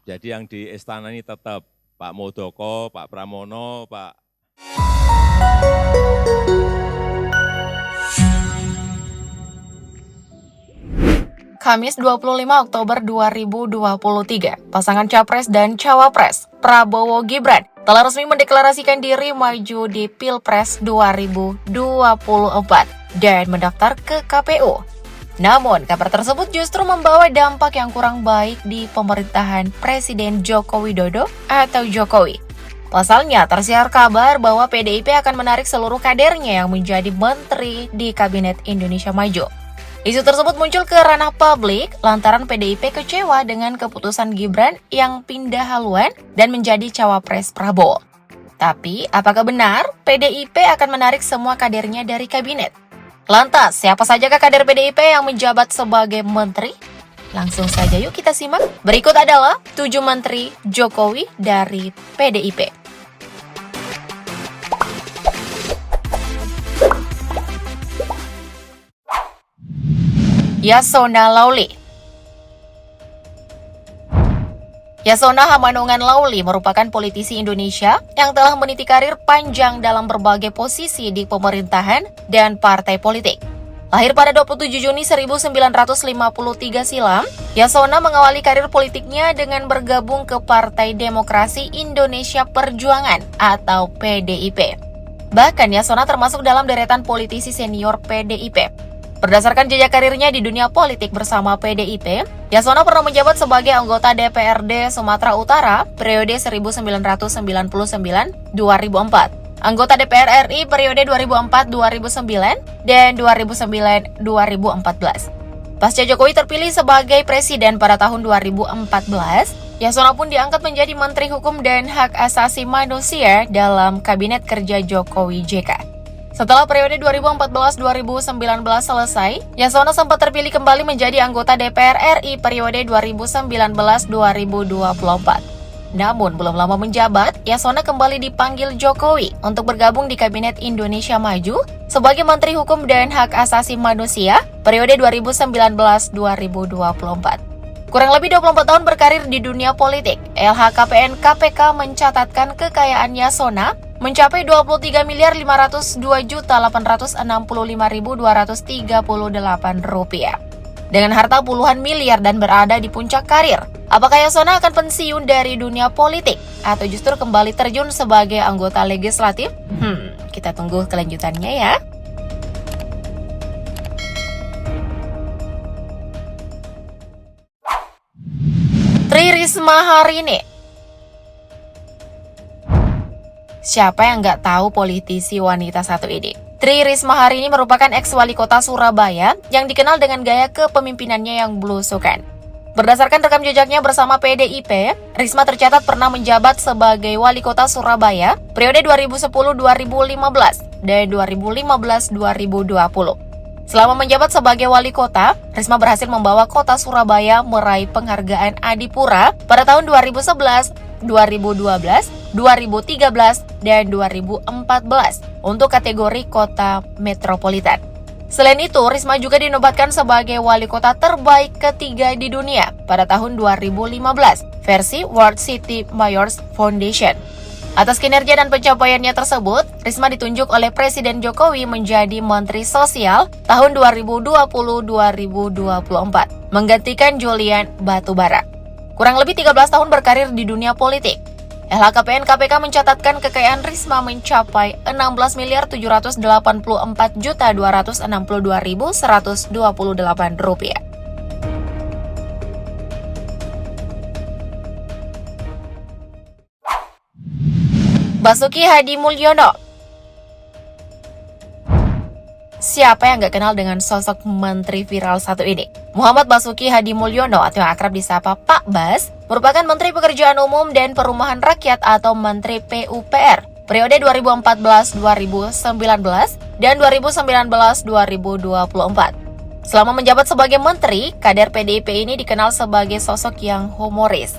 Jadi yang di istana ini tetap Pak Muldoko, Pak Pramono, Pak. Kamis 25 Oktober 2023, pasangan Capres dan Cawapres Prabowo Gibran telah resmi mendeklarasikan diri maju di Pilpres 2024 dan mendaftar ke KPU. Namun, kabar tersebut justru membawa dampak yang kurang baik di pemerintahan Presiden Joko Widodo atau Jokowi. Pasalnya, tersiar kabar bahwa PDIP akan menarik seluruh kadernya yang menjadi menteri di Kabinet Indonesia Maju. Isu tersebut muncul ke ranah publik lantaran PDIP kecewa dengan keputusan Gibran yang pindah haluan dan menjadi cawapres Prabowo. Tapi, apakah benar PDIP akan menarik semua kadernya dari kabinet? Lantas, siapa sajakah kader PDIP yang menjabat sebagai menteri? Langsung saja yuk kita simak. Berikut adalah 7 menteri Jokowi dari PDIP. Yasona Lauli. Yasona Hamanungan Lauli merupakan politisi Indonesia yang telah meniti karir panjang dalam berbagai posisi di pemerintahan dan partai politik. Lahir pada 27 Juni 1953 silam, Yasona mengawali karir politiknya dengan bergabung ke Partai Demokrasi Indonesia Perjuangan atau PDIP. Bahkan Yasona termasuk dalam deretan politisi senior PDIP. Berdasarkan jejak karirnya di dunia politik bersama PDIP, Yasona pernah menjabat sebagai anggota DPRD Sumatera Utara periode 1999-2004, anggota DPR RI periode 2004-2009, dan 2009-2014. Pasca Jokowi terpilih sebagai presiden pada tahun 2014, Yasona pun diangkat menjadi Menteri Hukum dan Hak Asasi Manusia dalam Kabinet Kerja Jokowi JK. Setelah periode 2014-2019 selesai, Yasona sempat terpilih kembali menjadi anggota DPR RI periode 2019-2024. Namun, belum lama menjabat, Yasona kembali dipanggil Jokowi untuk bergabung di Kabinet Indonesia Maju sebagai Menteri Hukum dan Hak Asasi Manusia periode 2019-2024. Kurang lebih 24 tahun berkarir di dunia politik, LHKPN KPK mencatatkan kekayaan Yasona mencapai 23.502.865.238 rupiah. Dengan harta puluhan miliar dan berada di puncak karir, apakah Yasona akan pensiun dari dunia politik atau justru kembali terjun sebagai anggota legislatif? Kita tunggu kelanjutannya ya. Tri Risma hari ini. Siapa yang nggak tahu politisi wanita satu ini? Tri Risma hari ini merupakan ex-wali kota Surabaya yang dikenal dengan gaya kepemimpinannya yang blusukan. Berdasarkan rekam jejaknya bersama PDIP, Risma tercatat pernah menjabat sebagai wali kota Surabaya periode 2010-2015 dan 2015-2020. Selama menjabat sebagai wali kota, Risma berhasil membawa kota Surabaya meraih penghargaan Adipura pada tahun 2011, 2012, 2013, dan 2014 untuk kategori kota metropolitan. Selain itu, Risma juga dinobatkan sebagai wali kota terbaik ketiga di dunia pada tahun 2015 versi World City Mayors Foundation. Atas kinerja dan pencapaiannya tersebut, Risma ditunjuk oleh Presiden Jokowi menjadi Menteri Sosial tahun 2020-2024, menggantikan Julian Batubara. Kurang lebih 13 tahun berkarir di dunia politik, LHKPN KPK mencatatkan kekayaan Risma mencapai 16.784.262.128 rupiah. Basuki Hadi Mulyono. Siapa yang gak kenal dengan sosok menteri viral satu ini? Muhammad Basuki Hadi Mulyono atau yang akrab disapa Pak Bas merupakan Menteri Pekerjaan Umum dan Perumahan Rakyat atau Menteri PUPR periode 2014-2019 dan 2019-2024. Selama menjabat sebagai menteri, kader PDIP ini dikenal sebagai sosok yang humoris.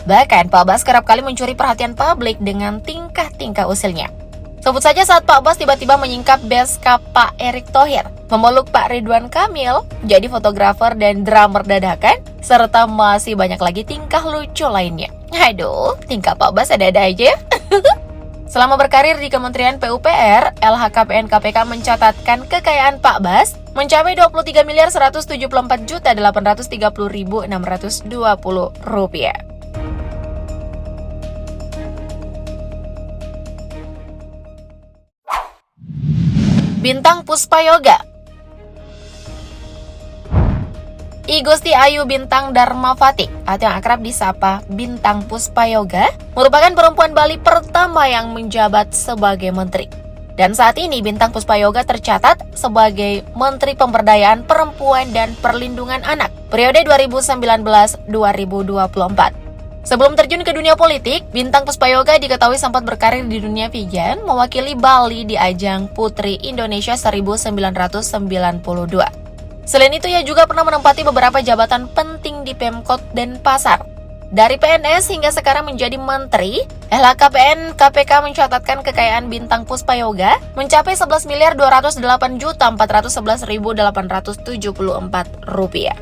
Bahkan Pak Bas kerap kali mencuri perhatian publik dengan tingkah-tingkah usilnya. Sebut saja saat Pak Bas tiba-tiba menyingkap beskap Pak Erick Thohir memeluk Pak Ridwan Kamil, jadi fotografer dan drummer dadakan, serta masih banyak lagi tingkah lucu lainnya. Aduh, tingkah Pak Bas ada-ada aja. Selama berkarir di Kementerian PUPR, LHKPN KPK mencatatkan kekayaan Pak Bas mencapai 23.174.830.620 rupiah. Bintang Puspayoga. I Gusti Ayu Bintang Darmawati atau yang akrab disapa Bintang Puspayoga merupakan perempuan Bali pertama yang menjabat sebagai menteri. Dan saat ini Bintang Puspayoga tercatat sebagai Menteri Pemberdayaan Perempuan dan Perlindungan Anak periode 2019-2024. Sebelum terjun ke dunia politik, Bintang Puspayoga diketahui sempat berkarir di dunia vegan, mewakili Bali di ajang Putri Indonesia 1992. Selain itu, ia juga pernah menempati beberapa jabatan penting di Pemkot Denpasar. Dari PNS hingga sekarang menjadi menteri, LHKPN KPK mencatatkan kekayaan Bintang Puspayoga mencapai 11.208.411.874 rupiah.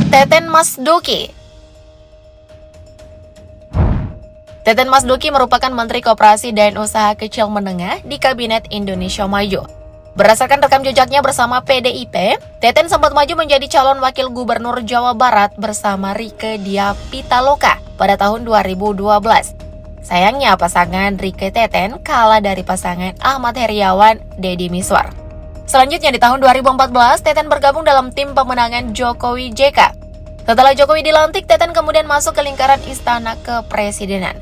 Teten Masduki. Teten Masduki merupakan Menteri Koperasi dan Usaha Kecil Menengah di Kabinet Indonesia Maju. Berdasarkan rekam jejaknya bersama PDIP, Teten sempat maju menjadi calon wakil gubernur Jawa Barat bersama Rieke Diah Pitaloka pada tahun 2012. Sayangnya pasangan Rieke Teten kalah dari pasangan Ahmad Heriawan Deddy Miswar. Selanjutnya di tahun 2014, Teten bergabung dalam tim pemenangan Jokowi JK. Setelah Jokowi dilantik, Teten kemudian masuk ke lingkaran Istana Kepresidenan.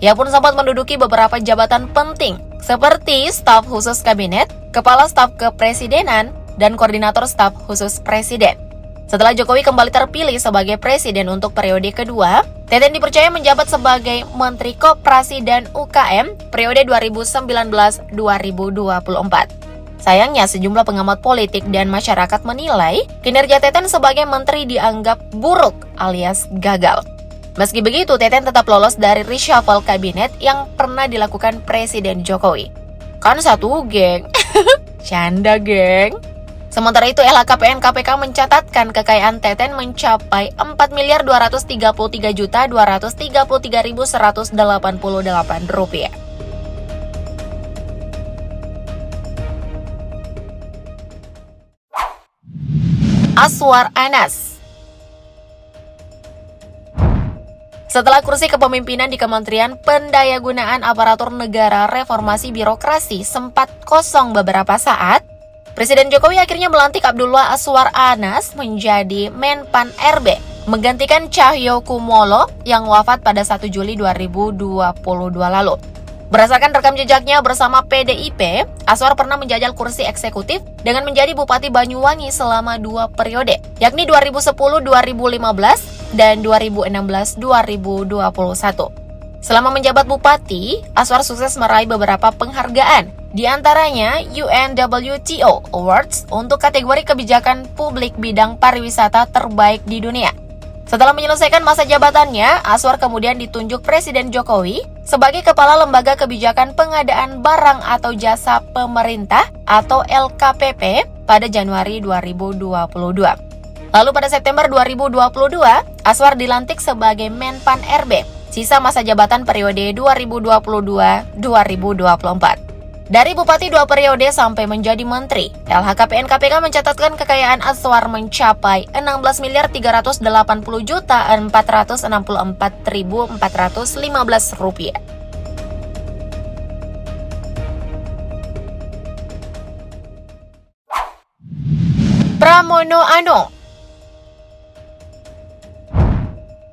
Ia pun sempat menduduki beberapa jabatan penting, seperti staf khusus kabinet, kepala staf kepresidenan, dan koordinator staf khusus presiden. Setelah Jokowi kembali terpilih sebagai presiden untuk periode kedua, Teten dipercaya menjabat sebagai Menteri Koperasi dan UKM periode 2019-2024. Sayangnya, sejumlah pengamat politik dan masyarakat menilai kinerja Teten sebagai menteri dianggap buruk alias gagal. Meski begitu, Teten tetap lolos dari reshuffle kabinet yang pernah dilakukan Presiden Jokowi. Kan satu geng. Canda geng. Sementara itu, LHKPN KPK mencatatkan kekayaan Teten mencapai 4.233.233.188 rupiah. Aswar Anas. Setelah kursi kepemimpinan di Kementerian Pendayagunaan Aparatur Negara Reformasi Birokrasi sempat kosong beberapa saat, Presiden Jokowi akhirnya melantik Abdullah Aswar Anas menjadi Menpan RB, menggantikan Cahyo Kumolo yang wafat pada 1 Juli 2022 lalu. Berdasarkan rekam jejaknya bersama PDIP, Aswar pernah menjajal kursi eksekutif dengan menjadi Bupati Banyuwangi selama 2 periode, yakni 2010-2015 dan 2016-2021. Selama menjabat Bupati, Aswar sukses meraih beberapa penghargaan, di antaranya UNWTO Awards untuk kategori kebijakan publik bidang pariwisata terbaik di dunia. Setelah menyelesaikan masa jabatannya, Aswar kemudian ditunjuk Presiden Jokowi sebagai Kepala Lembaga Kebijakan Pengadaan Barang atau Jasa Pemerintah atau LKPP pada Januari 2022. Lalu pada September 2022, Aswar dilantik sebagai Menpan RB, sisa masa jabatan periode 2022-2024. Dari Bupati 2 periode sampai menjadi Menteri, LHKPN KPK mencatatkan kekayaan Aswar mencapai 16.380.464.415 rupiah. Pramono Anung.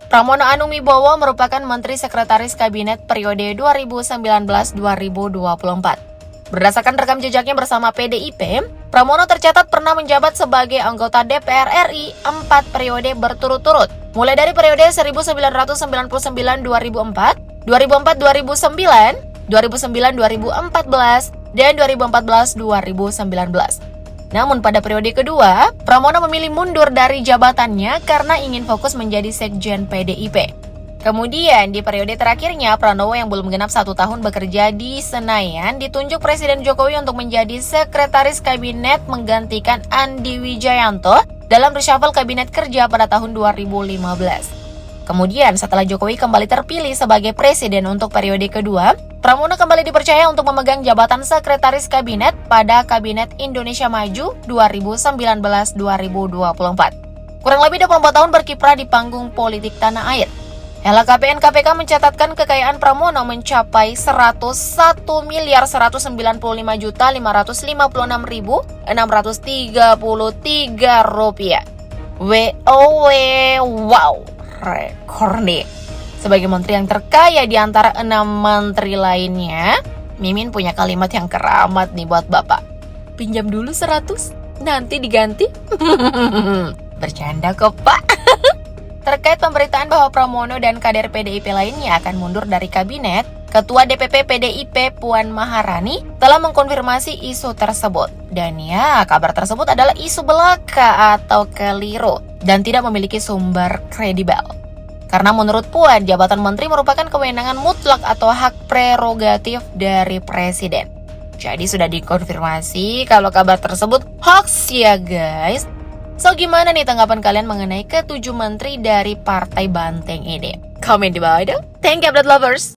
Pramono Anung Wibowo merupakan Menteri Sekretaris Kabinet periode 2019-2024. Berdasarkan rekam jejaknya bersama PDIP, Pramono tercatat pernah menjabat sebagai anggota DPR RI 4 periode berturut-turut, mulai dari periode 1999-2004, 2004-2009, 2009-2014, dan 2014-2019. Namun pada periode kedua, Pramono memilih mundur dari jabatannya karena ingin fokus menjadi Sekjen PDIP. Kemudian, di periode terakhirnya, Pranowo yang belum genap 1 tahun bekerja di Senayan ditunjuk Presiden Jokowi untuk menjadi Sekretaris Kabinet menggantikan Andi Wijayanto dalam reshuffle Kabinet Kerja pada tahun 2015. Kemudian, setelah Jokowi kembali terpilih sebagai Presiden untuk periode kedua, Pramono kembali dipercaya untuk memegang jabatan Sekretaris Kabinet pada Kabinet Indonesia Maju 2019-2024. Kurang lebih 24 tahun berkiprah di panggung politik tanah air. LHKPN KPK mencatatkan kekayaan Pramono mencapai 101.595.656.633 rupiah. Wow, rekor nih. Sebagai menteri yang terkaya di antara 6 menteri lainnya, Mimin punya kalimat yang keramat nih buat Bapak. Pinjam dulu 100, nanti diganti. Bercanda kok, Pak. Terkait pemberitaan bahwa Pramono dan kader PDIP lainnya akan mundur dari kabinet, Ketua DPP PDIP Puan Maharani telah mengkonfirmasi isu tersebut. Dan ya, kabar tersebut adalah isu belaka atau keliru dan tidak memiliki sumber kredibel. Karena menurut Puan, jabatan menteri merupakan kewenangan mutlak atau hak prerogatif dari presiden. Jadi sudah dikonfirmasi kalau kabar tersebut hoax ya guys. So, gimana nih tanggapan kalian mengenai ke-7 menteri dari Partai Banteng ini? Komen di bawah dong. Thank you, update lovers.